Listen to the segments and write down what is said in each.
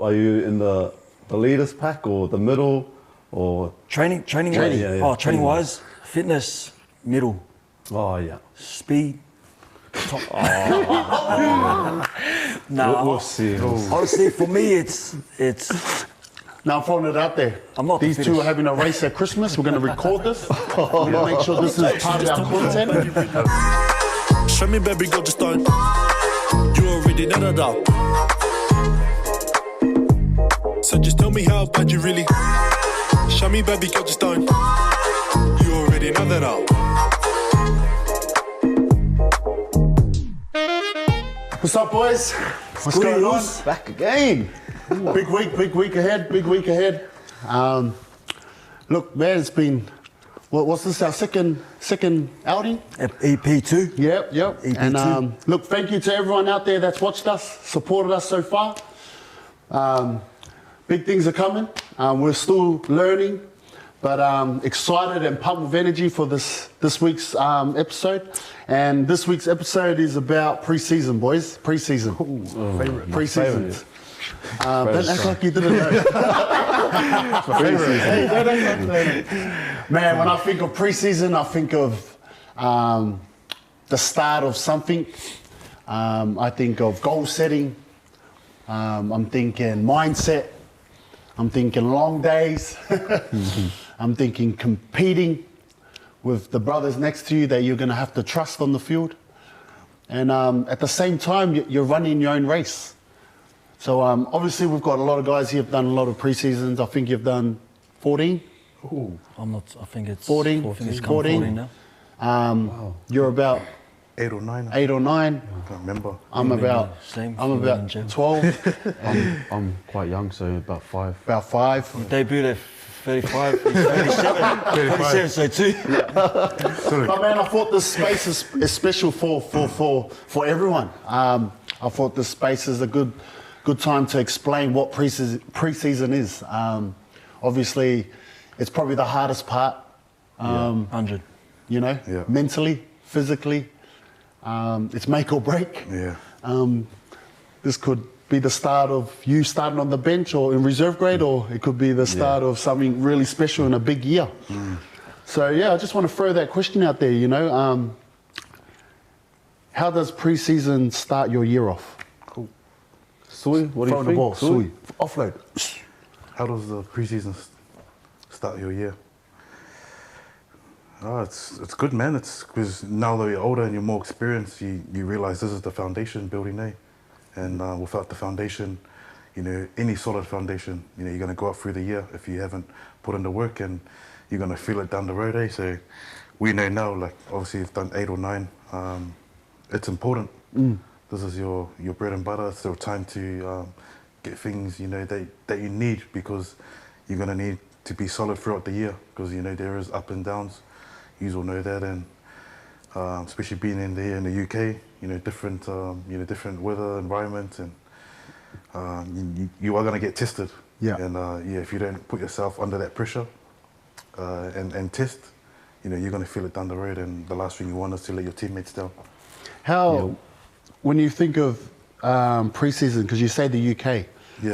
are you in the leaders pack or the middle or Training wise? Yeah. Oh, training wise, fitness, middle. Oh yeah. Speed. Top. Oh. No, We'll see. honestly, for me, it's. Now I'm throwing it out there. I'm not the These two fittest. are having a race at Christmas. We're going to record this. We're going to make sure this is part of our content. Show me, baby girl, just don't. You already know that. So just tell me how bad you really. Show me, baby girl, just don't. You already know that. What's up, boys? What's going on? Back again. Big week ahead. Look, man, it's been, what's this, our second outing? Ep.2. Yep. Ep.2. And look, thank you to everyone out there that's watched us, supported us so far. Big things are coming. We're still learning, but excited and pumped with energy for this week's episode. And this week's episode is about pre-season, boys. Pre-season. Favorite. Pre-season. Don't act like you didn't know. Man, when I think of pre-season, I think of the start of something. I think of goal setting. I'm thinking mindset. I'm thinking long days. I'm thinking competing with the brothers next to you that you're going to have to trust on the field. And at the same time, you're running your own race. So obviously we've got a lot of guys here who've done a lot of pre-seasons. I think you've done 14? Ooh. I think it's 14? I think it's 14 now. Wow. You're about 8 or 9. 8 or 9. I can't remember. I'm about 12. I'm quite young, so about 5. About 5. Debuted at 35, he's 37, so 2. But man, I thought this space is special for everyone. I thought this space is a good time to explain what pre-season is. Obviously, it's probably the hardest part. 100. You know, mentally, physically, it's make or break. Yeah. This could be the start of you starting on the bench or in reserve grade, or it could be the start of something really special in a big year. So I just want to throw that question out there, you know. How does pre-season start your year off? Cool. Sui, what do you Throwing think? the ball, Sui. Offload. How does the preseason start your year? Oh, it's good, man. It's because now that you're older and you're more experienced, you realize this is the foundation building, eh? And without the foundation, you know, any solid foundation, you know, you're going to go up through the year if you haven't put in the work, and you're going to feel it down the road, eh? So we know now, like, obviously you've done 8 or 9. It's important. This is your bread and butter. It's your time to get things, you know, that you need, because you're going to need to be solid throughout the year, because, you know, there is up and downs. You all know that, and especially being in the UK, you know, different weather environment, and you are going to get tested. Yeah. And if you don't put yourself under that pressure and test, you know, you're going to feel it down the road, and the last thing you want is to let your teammates down. When you think of pre-season, because you say the UK,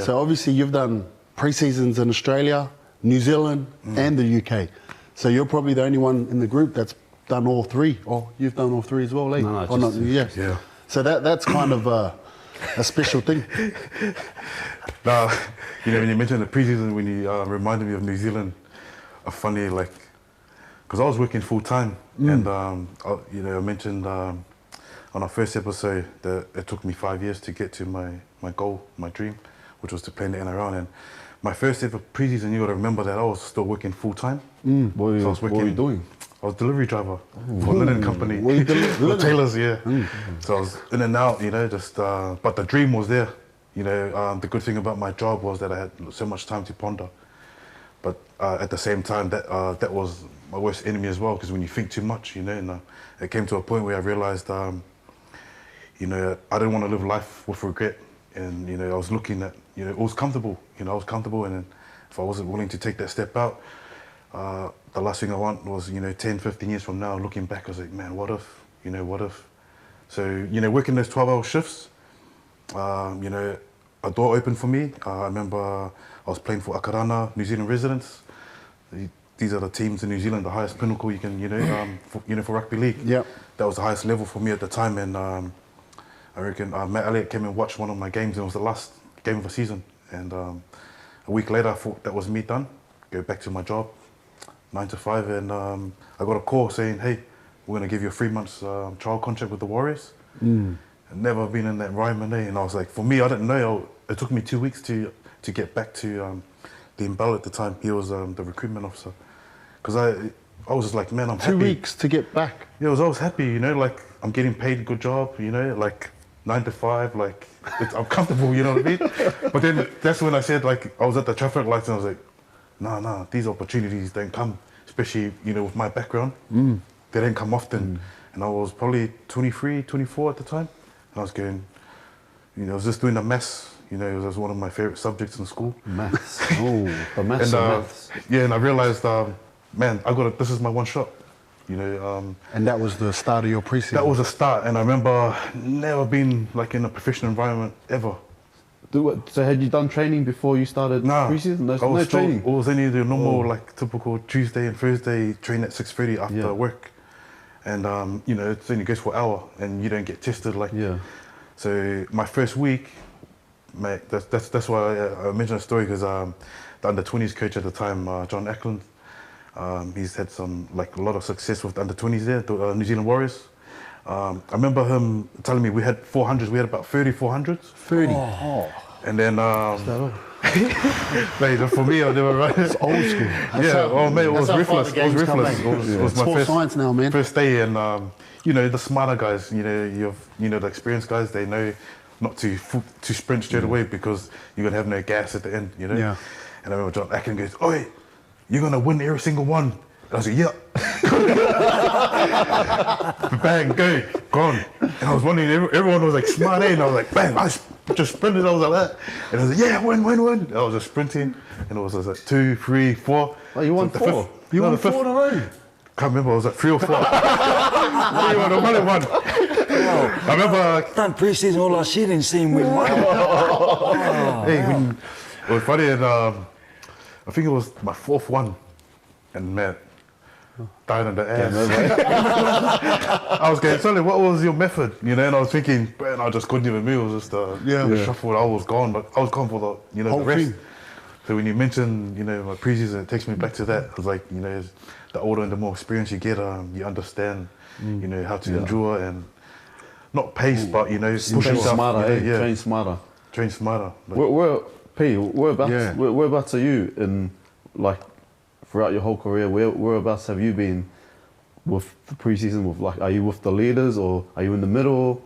so obviously you've done pre-seasons in Australia, New Zealand, and the UK. So you're probably the only one in the group that's done all 3. Or you've done all 3 as well, Lee? No, not, yes. Yeah. So that's kind of a special thing. Now, you know, when you mentioned the pre-season, when you reminded me of New Zealand, a funny, like, because I was working full time, and you know, I mentioned on our first episode that it took me 5 years to get to my goal, my dream, which was to play in the NRL. And my first ever pre-season, you got to remember that I was still working full time. What were you doing? I was delivery driver for a linen company. For tailors, So I was in and out, you know, just. But the dream was there. You know, the good thing about my job was that I had so much time to ponder. But at the same time, that was my worst enemy as well, because when you think too much, you know, and it came to a point where I realized, you know, I didn't want to live life with regret. And, you know, I was looking at, you know, it was comfortable. You know, I was comfortable, and if I wasn't willing to take that step out, the last thing I want was, you know, 10, 15 years from now, looking back, I was like, man, what if? You know, what if? So, you know, working those 12-hour shifts, you know, a door opened for me. I remember I was playing for Akarana, New Zealand residents. These are the teams in New Zealand, the highest pinnacle you can, for rugby league. Yep. That was the highest level for me at the time, and I reckon Matt Elliott came and watched one of my games, and it was the last game of the season. And a week later, I thought that was me done. Go back to my job, 9 to 5, and I got a call saying, hey, we're going to give you a 3 months trial contract with the Warriors. I'd never been in that environment, and I was like, for me, I didn't know. It took me 2 weeks to get back to the Mbell at the time. He was the recruitment officer. Because I was just like, man, I'm happy. 2 weeks to get back. Yeah, I was always happy, like I'm getting paid a good job, like 9 to 5, like I'm comfortable, you know what I mean? But then that's when I said, like, I was at the traffic lights and I was like, nah, these opportunities don't come, especially, with my background. They don't come often. And I was probably 23, 24 at the time. And I was going, I was just doing the maths, it was one of my favorite subjects in school. Maths. Oh, the maths and, of maths. Yeah, and I realized, man, this is my one shot. And that was the start of your preseason? That was the start, and I remember never been like in a professional environment ever. So had you done training before you started preseason? No training? It was only the normal, like typical Tuesday and Thursday train at 6:30 after work. And, it only goes for an hour and you don't get tested. So my first week, mate, that's why I mentioned the story, because the under-20s coach at the time, John Ackland, he's had a lot of success with the under-20s there, the New Zealand Warriors. I remember him telling me we had 400s, we had about 30 400s. 30? Oh. And then, mate, for me, I never run. It's old school. Mate, it was ruthless. It was ruthless. It was my science now, man. First day, and the smarter guys, the experienced guys, they know not to sprint straight away because you're gonna have no gas at the end, Yeah. And I remember John Atkins goes, "Oi, you're gonna win every single one." And I was like, "Yeah." Bang, go, gone. And I was wondering, everyone was like smart, and I was like, bang, I just sprinted. I was like that, and I was like, "Yeah, win." And I was just sprinting, and it was like 2, 3, 4. Oh, you won 4. You won 4 in a row. Can't remember. I was like 3 or 4. I won one. I remember. Done pre-season all our shit and seen win one. Hey, it was funny, and I think it was my 4th one, and man, died on the ass. I was going, Sonny, what was your method? And I was thinking, man, I just couldn't even move. It was just shuffled. I was gone, but I was gone for the the rest. Thing. So when you mentioned my preseason, it takes me back to that. It was like the older and the more experience you get, you understand how to endure and not pace, but push yourself. Smarter, train smarter. Train smarter. Whereabouts are you in, like, throughout your whole career? Whereabouts have you been with the preseason? Are you with the leaders, or are you in the middle?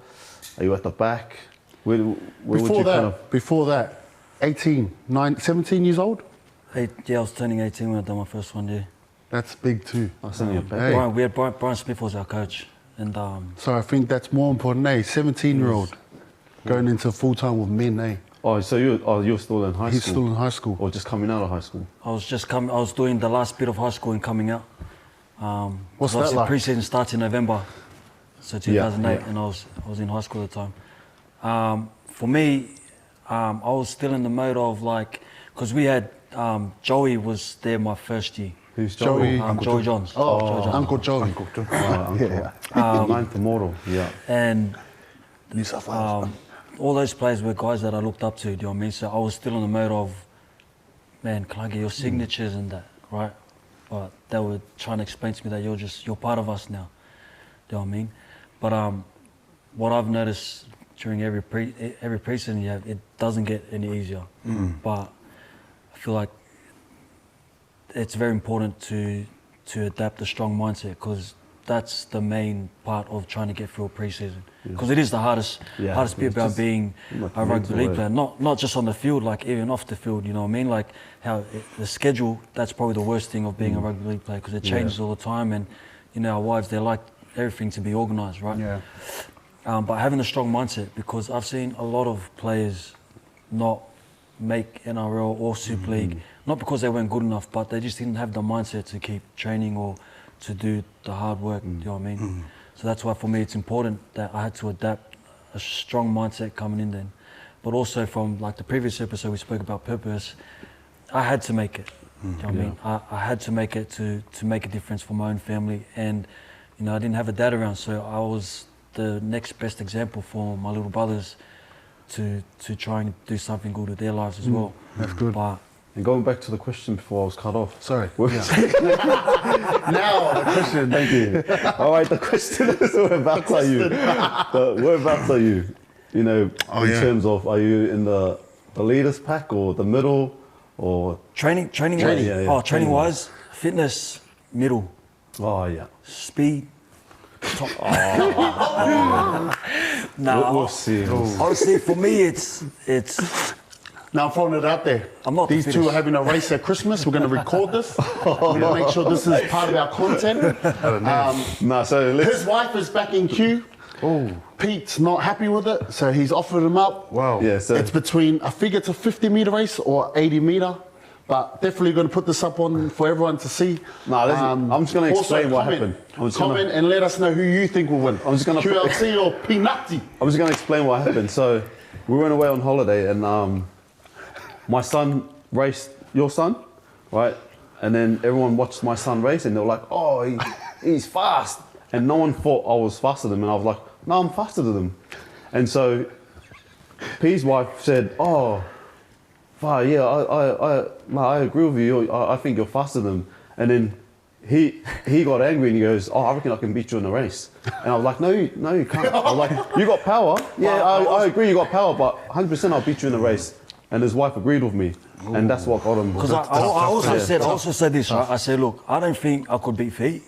Are you at the back? Before that, 17 years old? I was turning 18 when I done my first one, yeah. That's big too. That's only a big. We had Brian Smith was our coach, and so I think that's more important, 17-year-old going into full-time with men, Oh, so you're still in high school? He's still in high school. Or just coming out of high school? I was doing the last bit of high school and coming out. What's that like? Pre-season starts in November, so 2008, and I was in high school at the time. For me, I was still in the mode of because we had Joey was there my first year. Who's Joey? Joey Johns. Uncle Joey. Uncle John. Ninth immortal, yeah. And New South Wales. all those players were guys that I looked up to, do you know what I mean? So I was still in the mode of, man, can I get your signatures and that, right? But they were trying to explain to me that you're part of us now, do you know what I mean? But what I've noticed during every preseason, it doesn't get any easier. But I feel like it's very important to adapt a strong mindset, because that's the main part of trying to get through a preseason. Because it is the hardest bit about being a rugby league player. Not just on the field, even off the field, you know what I mean? The schedule, that's probably the worst thing of being a rugby league player, because it changes all the time, and our wives, they like everything to be organised, right? Yeah. But having a strong mindset, because I've seen a lot of players not make NRL or Super League, not because they weren't good enough, but they just didn't have the mindset to keep training or to do the hard work, you know what I mean? So that's why for me it's important that I had to adapt a strong mindset coming in then. but also from like the previous episode we spoke about purpose, I had to make it. Do you know what I mean? I had to make it to make a difference for my own family, and you know I didn't have a dad around, so I was the next best example for my little brothers to try and do something good with their lives as well. That's good. But And going back to the question before I was cut off. Sorry. Yeah. Now the question. Thank you. All right, the question is whereabouts are you? Whereabouts are you? You know, in terms of, are you in the leaders pack or the middle or? training yeah. oh, training wise, fitness, middle, Oh yeah. speed, top. We'll see. Honestly, for me, it's. Now I'm throwing it out there. I'm not the These two fittest. are having a race at Christmas. We're going to record this. We're going to make sure this is part of our content. Nah, so let's. His wife is back in queue. Oh, Pete's not happy with it, so he's offered him up. wow. Yeah, so It's between, I think it's a 50-meter race or 80-meter, but definitely going to put this up on for everyone to see. Nah, listen, I'm just gonna also explain what comment- happened. I'm just Comment gonna- and let us know who you think will win. I'm just gonna put- QLC or Peanutty. I'm just going to explain what happened. So we went away on holiday and my son raced your son, right? And then everyone watched my son race and they were like, oh, he's fast. And no one thought I was faster than him. And I was like, no, I'm faster than him. And so P's wife said, oh, wow, yeah, I agree with you. I think you're faster than him. And then he got angry and he goes, oh, I reckon I can beat you in a race. And I was like, no, you can't. I was like, you got power. Yeah, I agree you got power, but 100% I'll beat you in a race. And his wife agreed with me. And that's what got him. Because I also said this, right? I said, look, I don't think I could beat Fee,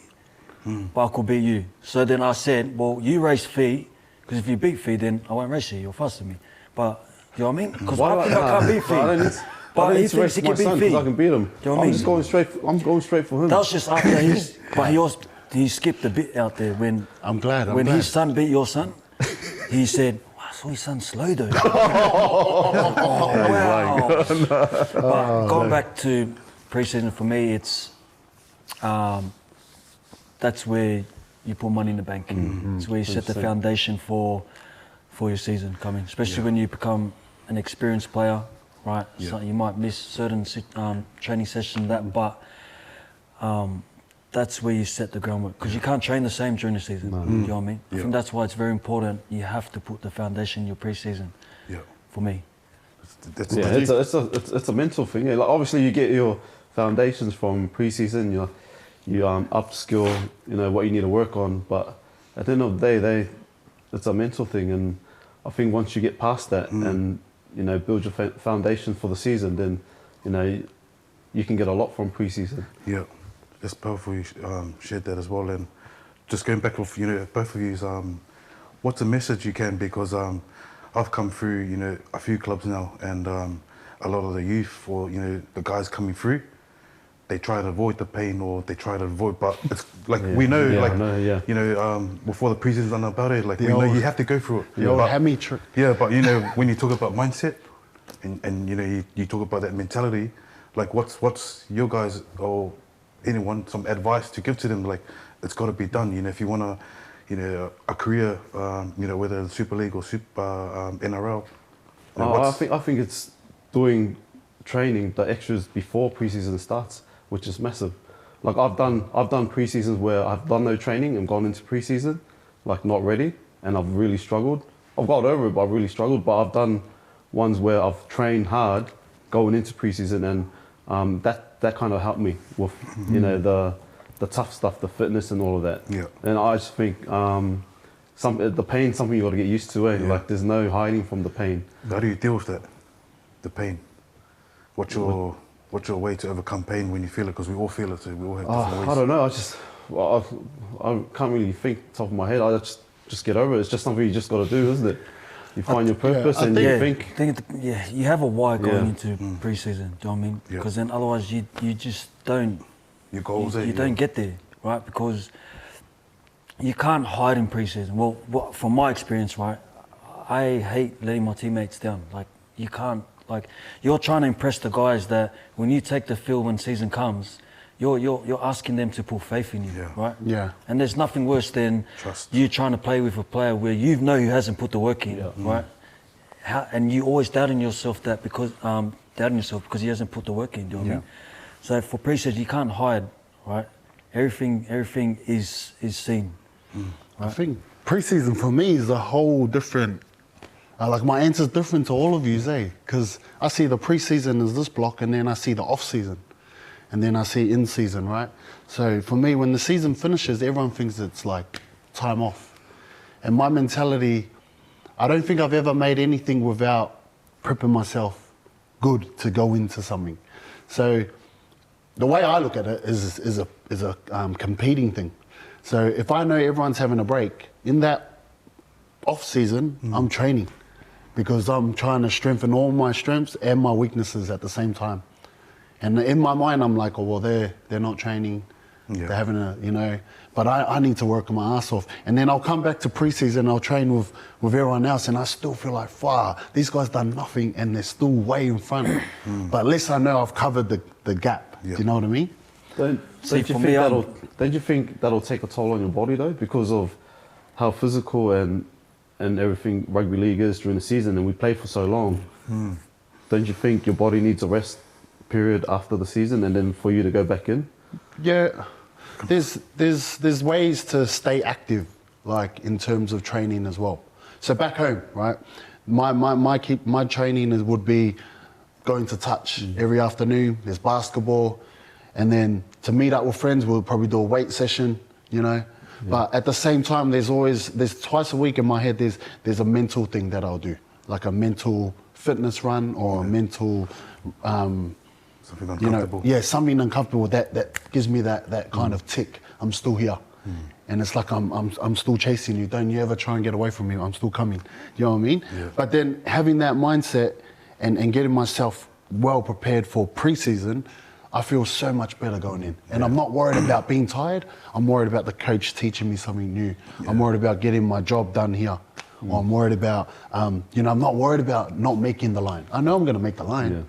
but I could beat you. So then I said, well, you race Fee, because if you beat Fee, then I won't race you. You're faster than me. But you know what I mean? Because I think I can't beat Fee. I don't But need he to race thinks he my can beat son Fee. because I can beat him. Do you know what I I'm mean? just going straight for him. That was just after he skipped a bit out there when I'm glad. when his son beat your son. He said, I saw his son slow though. Wow. But going back to pre-season for me, it's that's where you put money in the bank. It's where you set the 100%. foundation for your season coming, especially when you become an experienced player, right? So you might miss certain training sessions, but that's where you set the groundwork, because you can't train the same during the season. You know what I mean? I think that's why it's very important. You have to put the foundation in your pre-season. Yeah. For me. That's Yeah, it's a mental thing. Yeah, like obviously you get your foundations from pre-season. You upskill, what you need to work on. But at the end of the day, it's a mental thing. And I think once you get past that and build your foundation for the season, then you can get a lot from pre-season. Yeah, it's powerful you shared that as well. And just going back with both of you, what's a message you can, because I've come through a few clubs now, and a lot of the youth or the guys coming through, they try to avoid the pain, or they try to avoid, but it's like we know, before the preseason's done about it, like we know you have to go through it. The old hammy trick. Yeah, but when you talk about mindset, and you talk about that mentality, like what's your guys or anyone some advice to give to them? Like it's got to be done. If you want to, a career, whether it's Super League or NRL. I think it's doing training, the extras before preseason starts, which is massive. Like I've done pre-seasons where I've done no training and gone into pre-season, like not ready, and I've really struggled. I've got over it, but I've really struggled. But I've done ones where I've trained hard going into pre-season, and that kind of helped me with the tough stuff, the fitness and all of that. Yeah. And I just think the pain's something you got to get used to. Yeah. Like there's no hiding from the pain. How do you deal with that? The pain. What's your way to overcome pain when you feel it? Because we all feel it. So we all have different ways. I don't know. I can't really think top of my head. I just get over it. It's just something you just got to do, isn't it? You find your purpose and you think. You have a why going into pre-season. Do you know what I mean? Yeah. Because then otherwise you just don't. Your goals. You don't get there, right? Because you can't hide in pre-season. Well, from my experience, right, I hate letting my teammates down. Like you can't. Like you're trying to impress the guys that when you take the field when season comes, you're asking them to put faith in you, right? Yeah. And there's nothing worse than Trust. you trying to play with a player where you know who hasn't put the work in, right? and you always doubting yourself because he hasn't put the work in. Do you know what I mean? So for pre-season, you can't hide, right? Everything is seen. I think pre-season for me is a whole different. Like my answer's different to all of you, because I see the pre-season as this block, and then I see the off-season, and then I see in-season, right? So for me, when the season finishes, everyone thinks it's like time off, and my mentality, I don't think I've ever made anything without prepping myself good to go into something. So the way I look at it is a competing thing. So if I know everyone's having a break, in that off season, I'm training because I'm trying to strengthen all my strengths and my weaknesses at the same time. And in my mind, I'm like, oh, well, they're not training. They're having but I need to work my ass off. And then I'll come back to preseason, I'll train with everyone else, and I still feel like, these guys done nothing and they're still way in front. But at least I know I've covered the gap. Do you know what I mean? Don't you think that'll take a toll on your body though, because of how physical and everything rugby league is during the season, and we play for so long? Don't you think your body needs a rest period after the season and then for you to go back in? Yeah, there's ways to stay active, like in terms of training as well. So back home, right? My training would be going to touch every afternoon. There's basketball, and then to meet up with friends, we'll probably do a weight session, But at the same time, there's twice a week in my head. There's a mental thing that I'll do, like a mental fitness run or a mental. Something uncomfortable. Something uncomfortable that gives me that kind of tick. I'm still here, and it's like I'm still chasing you. Don't you ever try and get away from me? I'm still coming. You know what I mean? Yeah. But then having that mindset and getting myself well prepared for pre-season, I feel so much better going in. And I'm not worried about being tired. I'm worried about the coach teaching me something new. Yeah. I'm worried about getting my job done here. Or I'm worried about, I'm not worried about not making the line. I know I'm going to make the line. Yeah.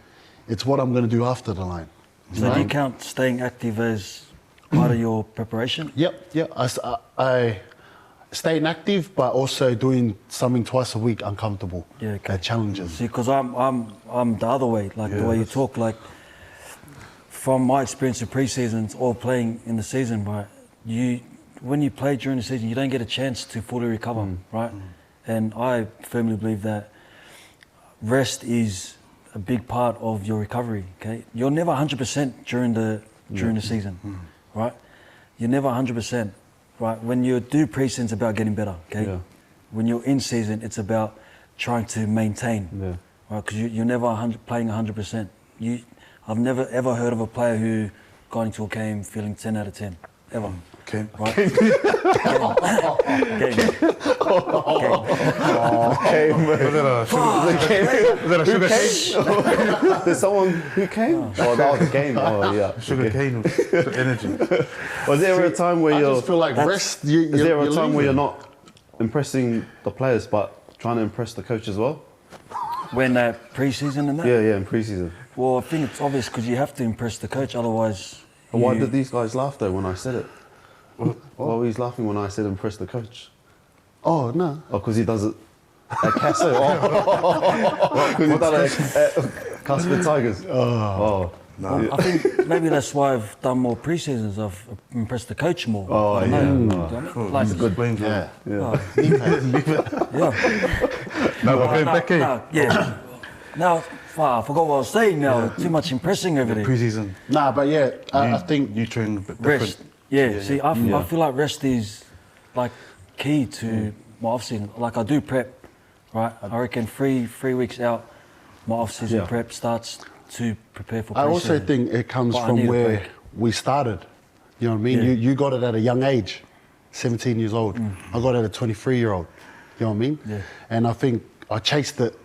It's what I'm going to do after the line. So do you count staying active as part of your preparation? Yep. I staying active, but also doing something twice a week uncomfortable. Yeah, okay. Challenges. See, because I'm the other way. Like the way you talk, like from my experience in pre-seasons or playing in the season, right? When you play during the season, you don't get a chance to fully recover, right? And I firmly believe that rest is a big part of your recovery. Okay, you're never 100% during the season, right? You're never 100%, right? When you do pre-season, it's about getting better. Okay, when you're in season, it's about trying to maintain, right? Because you're never playing 100%. I've never ever heard of a player who got into a game feeling 10 out of 10, ever. Okay. Right? Game. Was that a sugar cane? There's someone who came? Oh, that was a game. Oh, yeah. Sugar cane energy. Was there a time where I just feel like rest. Is there a time where you're not impressing the players but trying to impress the coach as well? When pre-season and that? Yeah, in pre-season. Well, I think it's obvious because you have to impress the coach, otherwise... Why did these guys laugh though when I said it? Why were you laughing when I said impress the coach? Oh, no. Oh, because he does it at Casso. Because he done it at Casper Tigers. Oh. No. I think maybe that's why I've done more pre-seasons. I've impressed the coach more. Oh, yeah. Like, it's a good blame. Yeah. Yeah. No, we're going back in. Now, I forgot what I was saying now. Too much impressing over there. Pre-season. Nah, but I think... You train a bit different. Rest. Yeah, see, I feel like rest is like key to my off-season. Like I do prep, right? I reckon three weeks out, my off-season prep starts to prepare for pre-season. I also think it comes from where we started. You know what I mean? Yeah. You got it at a young age, 17 years old. I got it at a 23-year-old. You know what I mean? Yeah. And I think I chased it,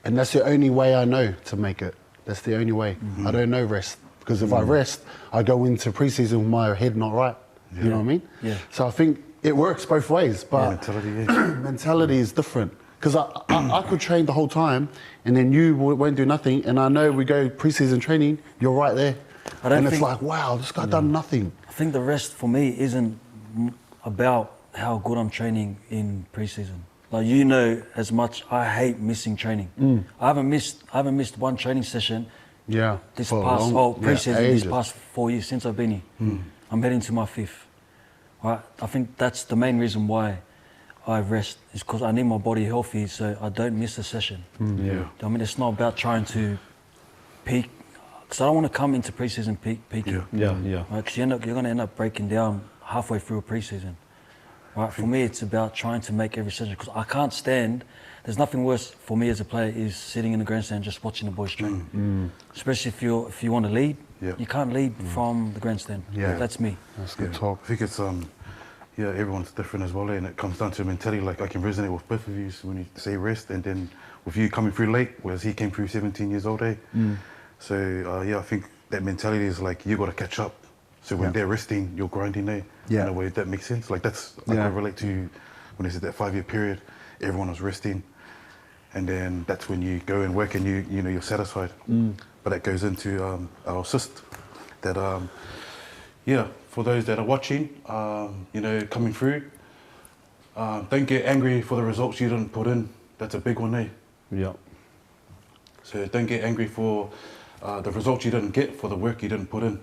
and that's the only way I know to make it. That's the only way. I don't know rest. Because if I rest, I go into pre-season with my head not right. You know what I mean? Yeah. So I think it works both ways, but mentality is different. Because I could train the whole time, and then you won't do nothing, and I know we go pre-season training, you're right there. And it's like, wow, this guy done nothing. I think the rest for me isn't about how good I'm training in pre-season. Like, you know, as much I hate missing training. I haven't missed one training session Yeah. this for a past long- pre-season, ages. these past 4 years since I've been here. I'm heading to my 5th. Right? I think that's the main reason why I rest, is because I need my body healthy so I don't miss a session. Yeah. I mean, it's not about trying to peak, because I don't want to come into pre-season peaking. Yeah, yeah. Right? Because you're going to end up breaking down halfway through a pre-season. Right? For me, it's about trying to make every session, because I can't stand. There's nothing worse for me as a player is sitting in the grandstand just watching the boys train. Especially if you want to lead, Yeah. you can't lead from the grandstand. Yeah. That's me. That's good talk. I think it's everyone's different as well, and it comes down to mentality. Like I can resonate with both of you when you say rest, and then with you coming through late, whereas he came through 17 years old, eh? So I think that mentality is like you got to catch up. So when they're resting, you're grinding, eh? Yeah. In a way, if that makes sense. Like that's I Yeah. can relate to when they said that 5-year period, everyone was resting, and then that's when you go and work and you know you're satisfied. But that goes into our assist. That for those that are watching, coming through, don't get angry for the results you didn't put in. That's a big one, eh? Yeah. So don't get angry for the results you didn't get for the work you didn't put in.